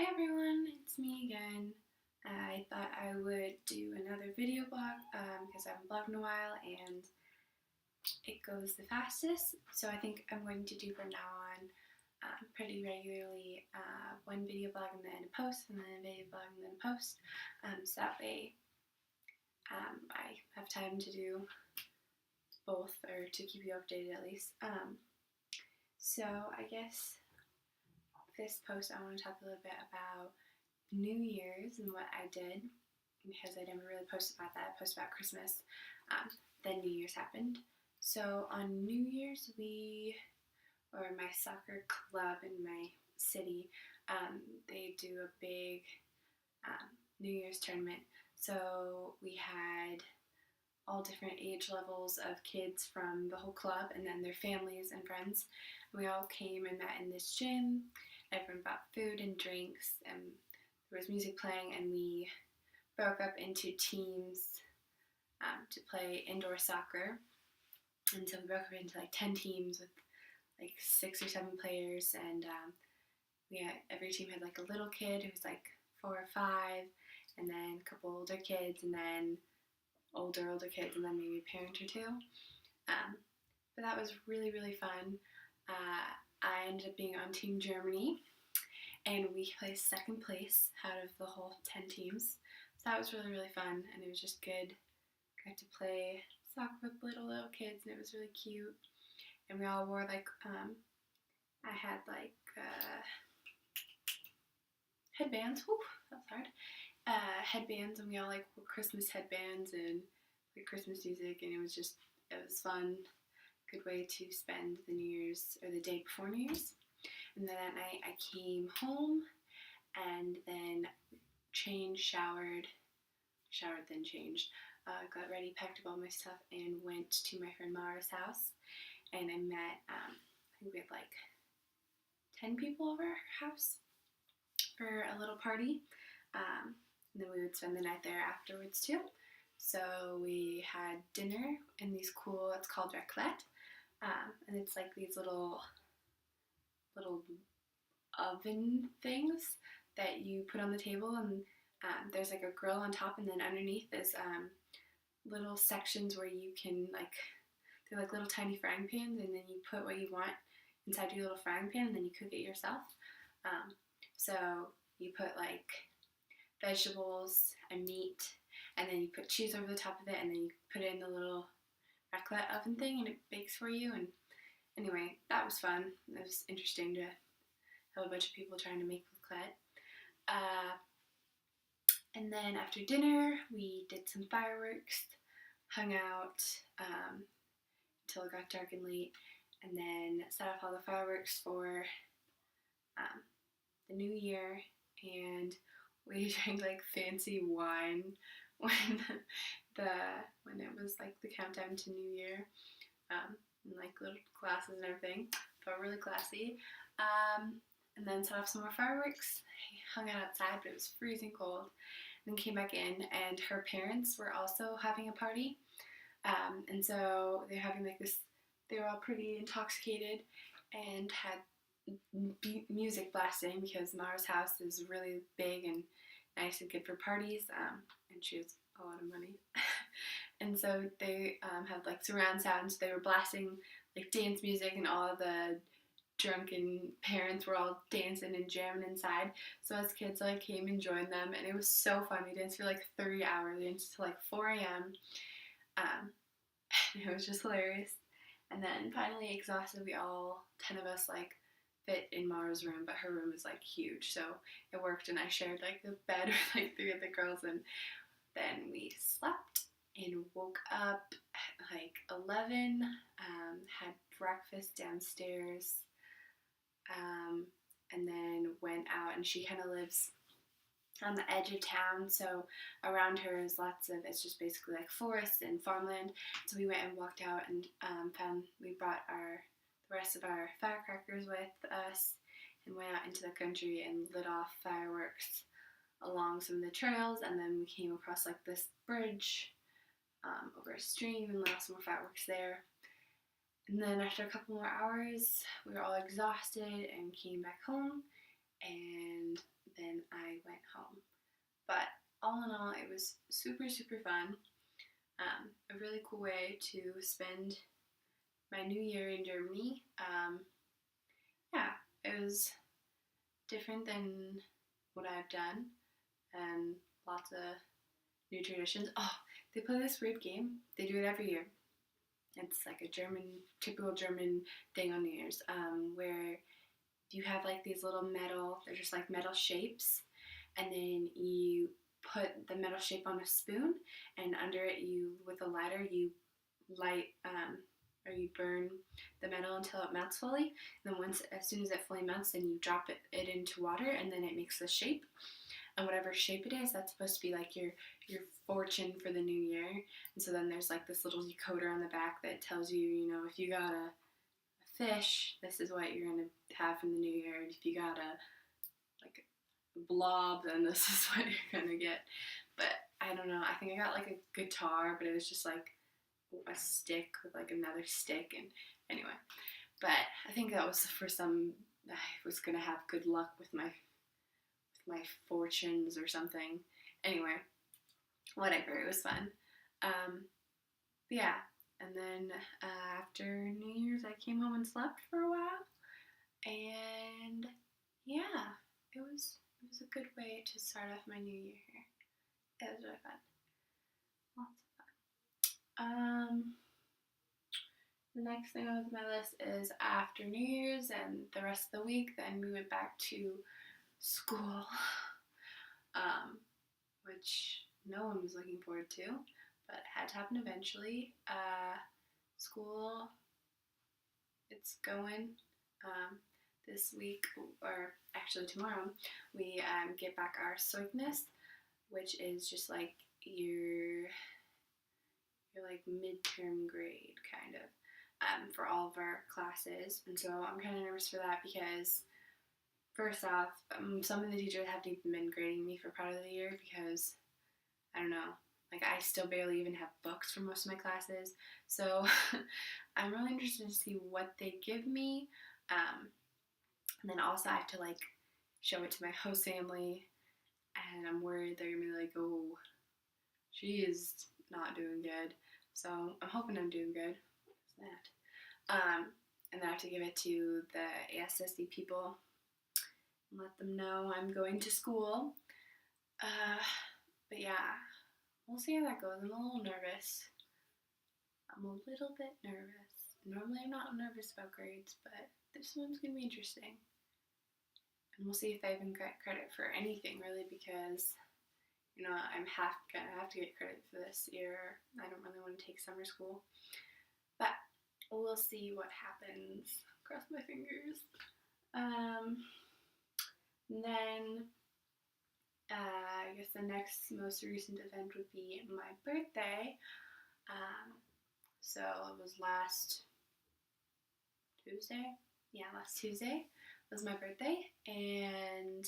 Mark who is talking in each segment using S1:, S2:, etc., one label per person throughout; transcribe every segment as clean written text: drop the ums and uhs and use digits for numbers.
S1: Hi everyone, it's me again. I thought I would do another video blog because I haven't blogged in a while and it goes the fastest. So I think I'm going to do from now on pretty regularly one video blog and then a post and then a video blog and then a post. So that way I have time to do both or to keep you updated at least. So I guess this post I want to talk a little bit about New Year's and what I did because I never really posted about that. I posted about Christmas. Then New Year's happened. So on New Year's, my soccer club in my city, they do a big New Year's tournament. So we had all different age levels of kids from the whole club and then their families and friends. We all came and met in this gym. Everyone bought food and drinks and there was music playing, and we broke up into teams to play indoor soccer. And so we broke up into like 10 teams with like 6 or 7 players, and every team had like a little kid who was like 4 or 5, and then a couple older kids, and then older kids, and then maybe a parent or two. But that was really, really fun. I ended up being on Team Germany, and we placed second place out of the whole 10 teams. So that was really, really fun, and it was just good. Got to play soccer with little kids, and it was really cute. And we all wore like, I had like headbands. Whew, that was hard. Headbands, and we all like wore Christmas headbands and like Christmas music, and it was fun. Good way to spend the New Year's or the day before New Year's. And then that night I came home and then changed, showered, then changed, got ready, packed up all my stuff, and went to my friend Mara's house. And I met, I think we had like 10 people over at her house for a little party. And then we would spend the night there afterwards too. So we had dinner in these cool, it's called raclette. And it's like these little oven things that you put on the table, and there's like a grill on top, and then underneath is little sections where you can they're like little tiny frying pans, and then you put what you want inside your little frying pan, and then you cook it yourself. So you put like vegetables and meat, and then you put cheese over the top of it, and then you put it in the little raclette oven thing, and it bakes for you. And anyway, that was fun. It was interesting to have a bunch of people trying to make raclette. And then after dinner, we did some fireworks, hung out until it got dark and late, and then set off all the fireworks for the new year. And we drank like fancy wine when it was like the countdown to New Year, and like little glasses and everything. Felt really classy. And then set off some more fireworks. Hung out outside, but it was freezing cold. Then came back in, and her parents were also having a party. And so they're having like this. They were all pretty intoxicated and had music blasting because Mara's house is really big and nice and good for parties. And she has a lot of money. And so they had like surround sound, so they were blasting like dance music, and all the drunken parents were all dancing and jamming inside. So us kids like came and joined them, and it was so fun. We danced for like 30 hours. We danced till like 4 a.m. It was just hilarious. And then finally exhausted, we all 10 of us like fit in Mara's room, but her room is like huge, so it worked. And I shared like the bed with like 3 of the girls, and then we slept and woke up at like 11, had breakfast downstairs, and then went out. And she kind of lives on the edge of town, so around her is it's just basically like forest and farmland. So we went and walked out and we brought the rest of our firecrackers with us and went out into the country and lit off fireworks along some of the trails. And then we came across like this bridge over a stream and lit off some more fireworks there. And then after a couple more hours, we were all exhausted and came back home. And then all in all, it was super, super fun. A really cool way to spend my new year in Germany. Yeah, it was different than what I've done, and lots of new traditions. Oh, they play this weird game. They do it every year. It's like a typical German thing on New Year's, where you have like these little they're just like metal shapes, and then you put the metal shape on a spoon, and under it with a lighter, you light, or you burn the metal until it melts fully. And then as soon as it fully melts, then you drop it into water, and then it makes the shape. And whatever shape it is, that's supposed to be like your fortune for the new year. And so then there's like this little decoder on the back that tells you, if you got a fish, this is what you're gonna have in the new year. And if you got a blob, then this is what you're gonna get. But I don't know. I think I got like a guitar, but it was just like a stick with like another stick, and anyway. But I think that was for some. I was gonna have good luck with my fortunes or something. Anyway, whatever. It was fun. But yeah, and then after New Year's, I came home and slept for a while, and yeah, it was a good way to start off my new year here. It was really fun. Lots of fun. The next thing on my list is after New Year's and the rest of the week, then we went back to school, which no one was looking forward to, but it had to happen eventually. School, it's going. This week, or actually tomorrow, we get back our Zeugnis, which is just like your like midterm grade kind of, for all of our classes. And so I'm kind of nervous for that because first off, some of the teachers haven't even been grading me for part of the year because I don't know, like I still barely even have books for most of my classes. So I'm really interested to see what they give me. And then also I have to like show it to my host family, and I'm worried they're gonna be like, oh, she is not doing good. So I'm hoping I'm doing good. What's that? And then I have to give it to the ASSD people and let them know I'm going to school. But yeah, we'll see how that goes. I'm a little nervous. I'm a little bit nervous. Normally I'm not nervous about grades, but this one's gonna be interesting. And we'll see if I even get credit for anything, really, because, I'm gonna have to get credit for this year. I don't really want to take summer school. But we'll see what happens. Cross my fingers. Then, I guess the next most recent event would be my birthday. So it was last Tuesday. Yeah, last Tuesday was my birthday, and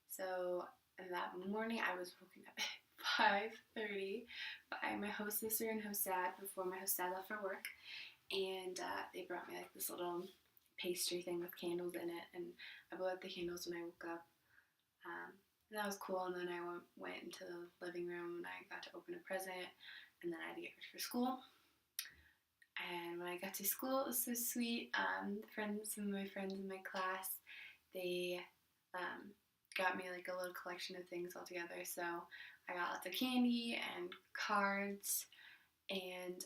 S1: so that morning I was woken up at 5:30 by my host sister and host dad before my host dad left for work, and they brought me like this little pastry thing with candles in it, and I blew out the candles when I woke up, and that was cool. And then I went into the living room and I got to open a present, and then I had to get ready for school. And when I got to school, it was so sweet. Some of my friends in my class, they got me like a little collection of things all together. So I got lots of candy and cards, and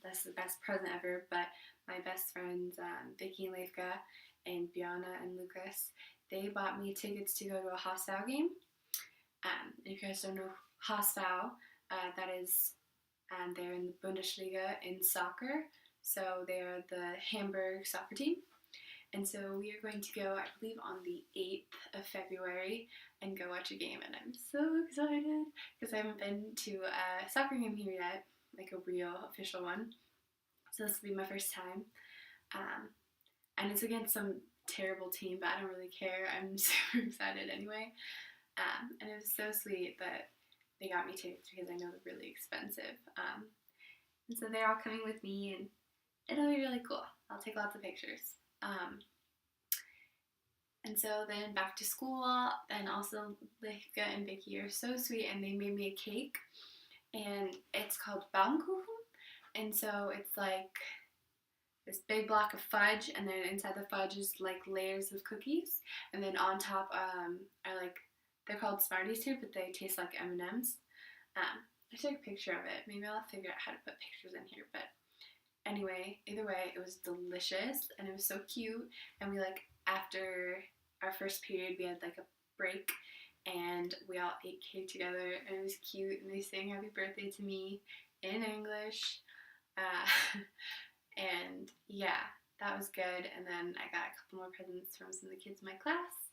S1: that's the best present ever. But my best friends, Vicky and Leifka, and Biana and Lucas, they bought me tickets to go to a HSV game. If you guys don't know HSV, that is, they're in the Bundesliga in soccer. So they're the Hamburg soccer team. And so we are going to go, I believe, on the 8th of February and go watch a game. And I'm so excited because I haven't been to a soccer game here yet, like a real official one. So this will be my first time. And it's against some terrible team, but I don't really care. I'm super excited anyway. And it was so sweet that they got me tickets because I know they're really expensive. And so they're all coming with me, and it'll be really cool. I'll take lots of pictures. And so then back to school, and also Lika and Vicky are so sweet, and they made me a cake, and it's called Baumkuchen, and so it's like this big block of fudge, and then inside the fudge is like layers of cookies, and then on top are like, they're called Smarties too, but they taste like M&Ms. I took a picture of it. Maybe I'll figure out how to put pictures in here, but anyway, either way, it was delicious, and it was so cute, and we like, after our first period, we had like a break, and we all ate cake together, and it was cute, and they sang happy birthday to me in English. And yeah, that was good. And then I got a couple more presents from some of the kids in my class.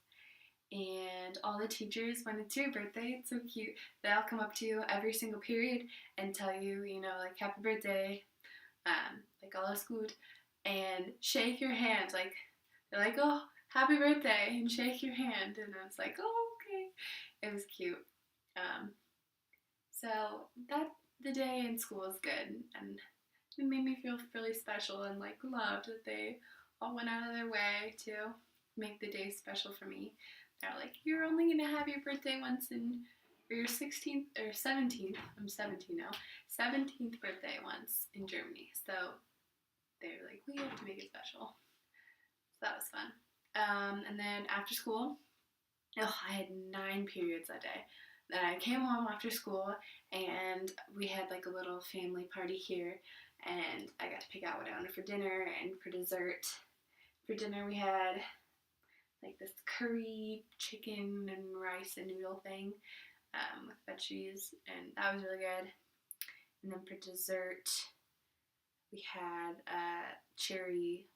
S1: And all the teachers, when it's your birthday, it's so cute. They all come up to you every single period and tell you, you know, like happy birthday, like alles gut, and shake your hand. Like, they're like, oh, happy birthday, and shake your hand. And I was like, oh, okay. It was cute. So that the day in school was good, and it made me feel really special and like loved that they all went out of their way to make the day special for me. They're like, you're only gonna have your birthday once or your 16th or 17th, I'm 17 now, 17th birthday once in Germany. So they were like, we have to make it special. So that was fun. And then after school, I had 9 periods that day. Then I came home after school, and we had like a little family party here, and I got to pick out what I wanted for dinner and for dessert. For dinner we had like this curry chicken and rice and noodle thing with veggies, and that was really good. And then for dessert we had a cherry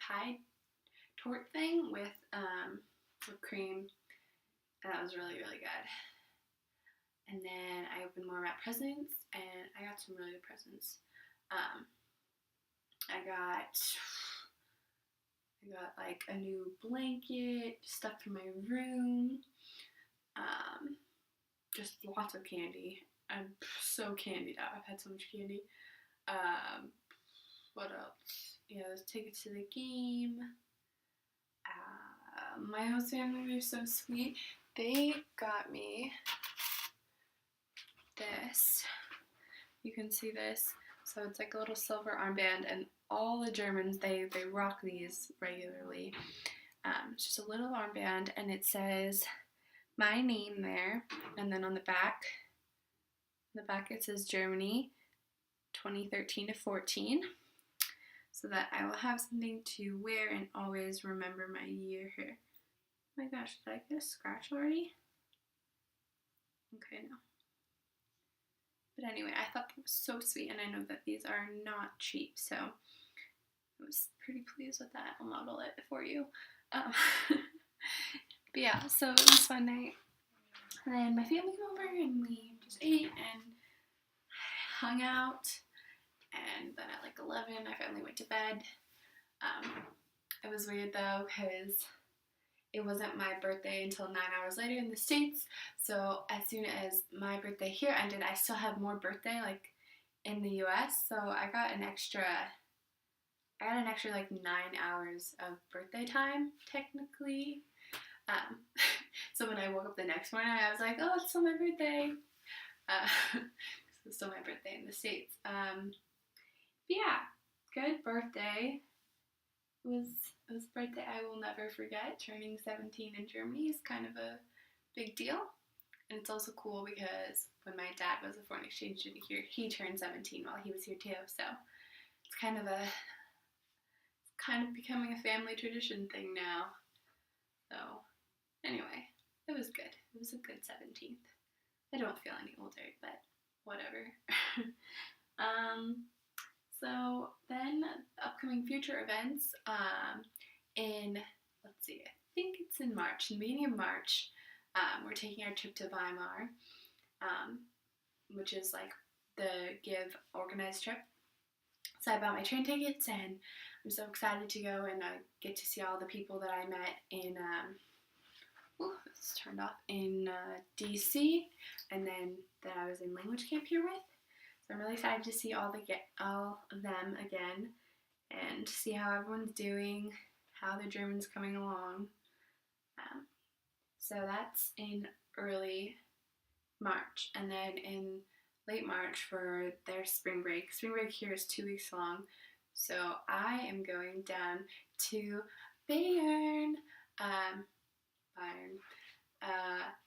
S1: pie tort thing with cream, and that was really, really good. And then I opened more wrap presents, and I got some really good presents. I got like a new blanket stuck in my room. Just lots of candy. I'm so candied out. I've had so much candy. What else? Yeah, there's tickets to the game. My host family was so sweet. They got me this. You can see this. So it's like a little silver armband, and all the Germans, they rock these regularly. It's just a little armband, and it says my name there, and then on the back it says Germany 2013 to 14, so that I will have something to wear and always remember my year here. Oh my gosh, did I get a scratch already? Okay, no. But anyway, I thought that was so sweet, and I know that these are not cheap, so I was pretty pleased with that. I'll model it for you. But yeah, so it was a fun night. And then my family came over, and we just ate and hung out. And then at like 11, my family went to bed. It was weird though, because it wasn't my birthday until 9 hours later in the States. So as soon as my birthday here ended, I still had more birthday like in the US. So I got an extra like 9 hours of birthday time technically. So when I woke up the next morning, I was like, oh, it's still my birthday. It's still my birthday in the States. Yeah, good birthday. It was a birthday I will never forget. Turning 17 in Germany is kind of a big deal. And it's also cool because when my dad was a foreign exchange student here, he turned 17 while he was here too. So it's kind of becoming a family tradition thing now. So anyway, it was good. It was a good 17th. I don't feel any older, but whatever. So then upcoming future events let's see, I think it's in March, in the beginning of March, we're taking our trip to Weimar, which is like the Give organized trip. So I bought my train tickets, and I'm so excited to go and get to see all the people that I met in it's turned off, in DC, and then that I was in language camp here with. So I'm really excited to see all of them again, and to see how everyone's doing, how the German's coming along. So that's in early March, and then in late March for their spring break. Spring break here is 2 weeks long, so I am going down to Bayern,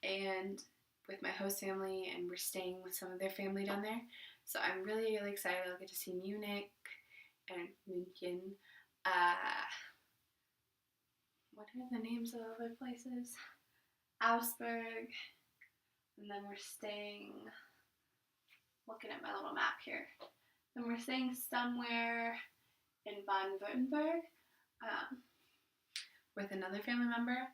S1: and with my host family, and we're staying with some of their family down there. So I'm really, really excited. I'll get to see Munich and München. What are the names of the other places? Augsburg. And then we're staying, looking at my little map here, then we're staying somewhere in Baden-Württemberg with another family member.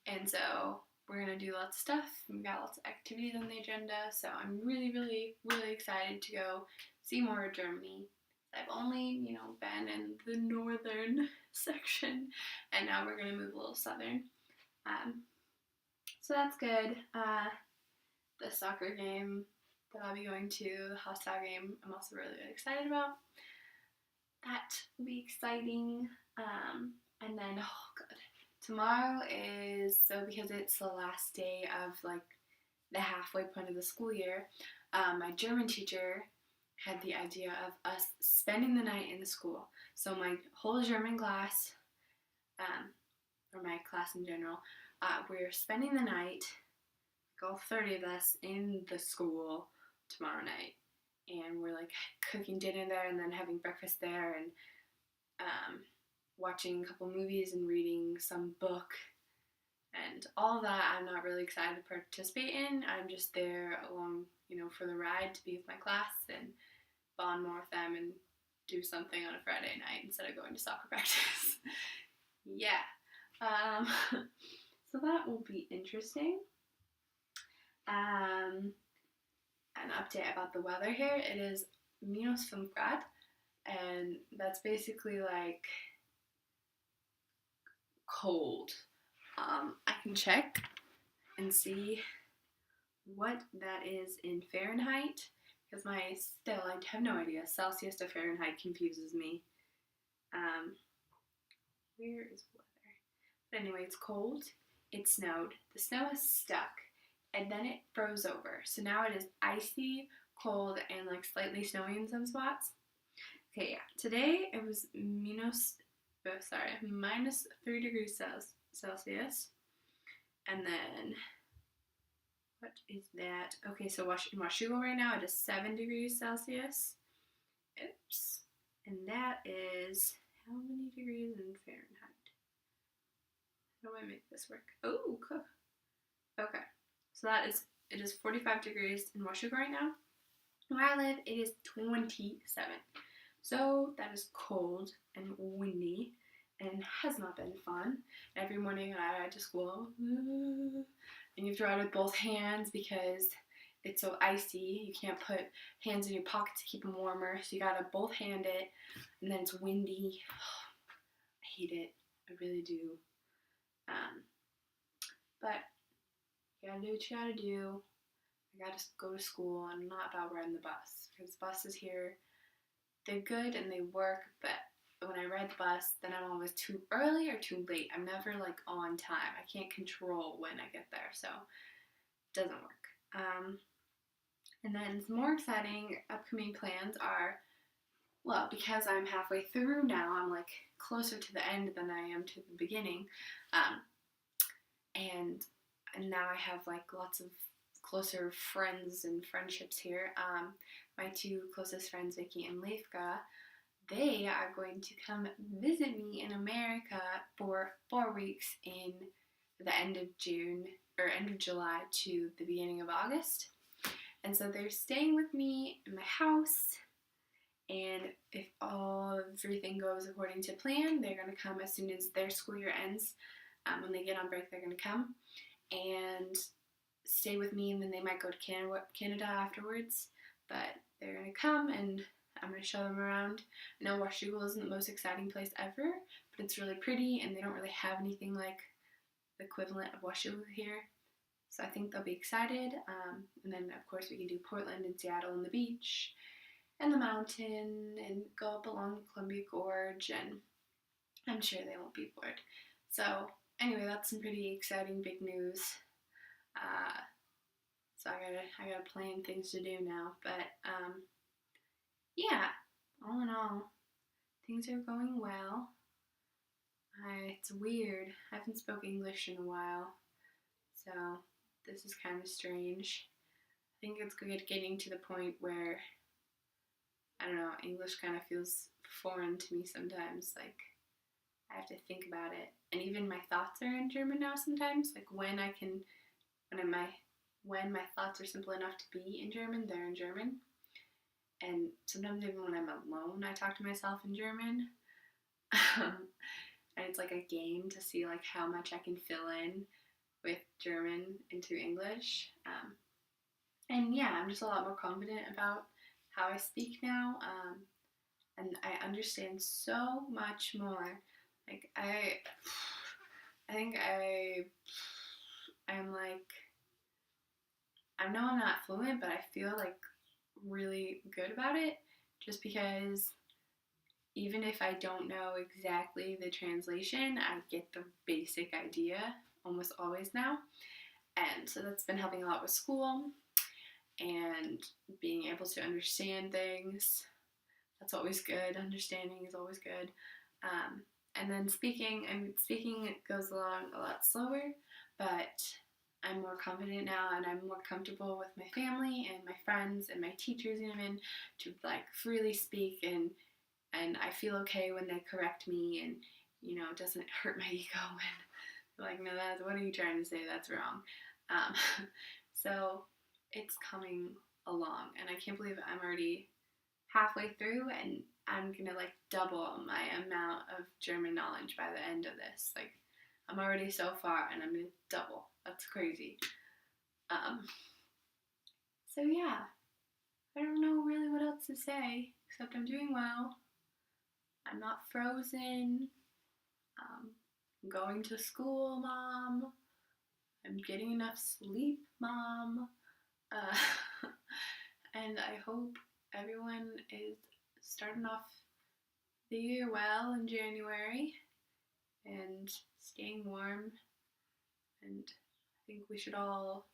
S1: And so we're going to do lots of stuff. We've got lots of activities on the agenda. So I'm really, really, really excited to go see more of Germany. I've only, been in the northern section, and now we're going to move a little southern. So that's good. The soccer game that I'll be going to, the hostile game, I'm also really, really excited about. That will be exciting. And then, oh god, tomorrow is, so because it's the last day of like the halfway point of the school year, my German teacher had the idea of us spending the night in the school. So my whole German class, or my class in general, we're spending the night, all 30 of us, in the school tomorrow night, and we're like cooking dinner there and then having breakfast there and watching a couple movies and reading some book, and all of that I'm not really excited to participate in. I'm just there along, for the ride, to be with my class and bond more with them and do something on a Friday night instead of going to soccer practice. Yeah. So that will be interesting. An update about the weather here. It is -5 Grad, and that's basically like cold. I can check and see what that is in Fahrenheit, because I have no idea. Celsius to Fahrenheit confuses me. Where is weather? But anyway, it's cold. It snowed. The snow is stuck, and then it froze over. So now it is icy, cold, and like slightly snowy in some spots. Okay, yeah. Today it was -3 degrees Celsius. And then, what is that? Okay, so in Washougal right now it is 7 degrees Celsius. Oops. And that is how many degrees in Fahrenheit? How do I make this work? Oh, cool. Okay. So it is 45 degrees in Washougal right now. Where I live, it is 27. So that is cold and windy and has not been fun. Every morning I ride to school, and you have to ride with both hands because it's so icy. You can't put hands in your pockets to keep them warmer, so you gotta both hand it, and then it's windy. I hate it. I really do. But you gotta do what you gotta do. I gotta go to school. I'm not about riding the bus, because buses here, they're good and they work, but when I ride the bus, then I'm always too early or too late. I'm never like on time. I can't control when I get there, so it doesn't work. And then some more exciting upcoming plans are, well, because I'm halfway through now, I'm like closer to the end than I am to the beginning, and now I have like lots of closer friends and friendships here. My two closest friends, Vicky and Leifka, they are going to come visit me in America for 4 weeks in the end of June, or end of July to the beginning of August. And so they're staying with me in my house, and if everything goes according to plan, they're going to come as soon as their school year ends. When they get on break, they're going to come and stay with me, and then they might go to Canada afterwards. But they're going to come, and I'm going to show them around. I know Washougal isn't the most exciting place ever, but it's really pretty, and they don't really have anything like the equivalent of Washougal here. So I think they'll be excited. And then, of course, we can do Portland and Seattle and the beach and the mountain and go up along Columbia Gorge, and I'm sure they won't be bored. So anyway, that's some pretty exciting big news. So I gotta plan things to do now. But yeah, all in all, things are going well. It's weird. I haven't spoken English in a while, so this is kind of strange. I think it's good getting to the point where, I don't know, English kind of feels foreign to me sometimes. Like, I have to think about it. And even my thoughts are in German now sometimes. Like, when my thoughts are simple enough to be in German, they're in German. And sometimes even when I'm alone, I talk to myself in German. And it's like a game to see like how much I can fill in with German into English. And yeah, I'm just a lot more confident about how I speak now. And I understand so much more. Like I think I'm like, I know I'm not fluent, but I feel like really good about it, just because even if I don't know exactly the translation, I get the basic idea almost always now. And so that's been helping a lot with school and being able to understand things. That's always good. Understanding is always good. And then speaking goes along a lot slower, but I'm more confident now, and I'm more comfortable with my family and my friends and my teachers even to like freely speak, and I feel okay when they correct me, and it doesn't hurt my ego when they're like, no, what are you trying to say? That's wrong. So it's coming along, and I can't believe I'm already halfway through, and I'm gonna like double my amount of German knowledge by the end of this. Like, I'm already so far, and I'm gonna double. That's crazy. So yeah, I don't know really what else to say, except I'm doing well. I'm not frozen. I'm going to school, Mom. I'm getting enough sleep, Mom. Uh, and I hope everyone is starting off the year well in January and staying warm. And I think we should all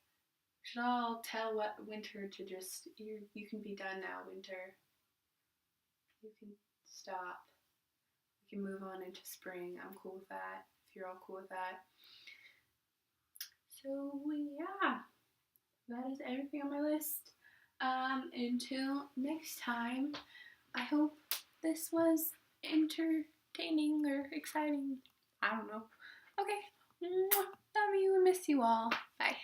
S1: tell what winter to just, you can be done now, winter. You can stop. We can move on into spring. I'm cool with that, if you're all cool with that. So yeah, that is everything on my list. Until next time, I hope this was entertaining or exciting. I don't know. Okay. Love you and miss you all. Bye.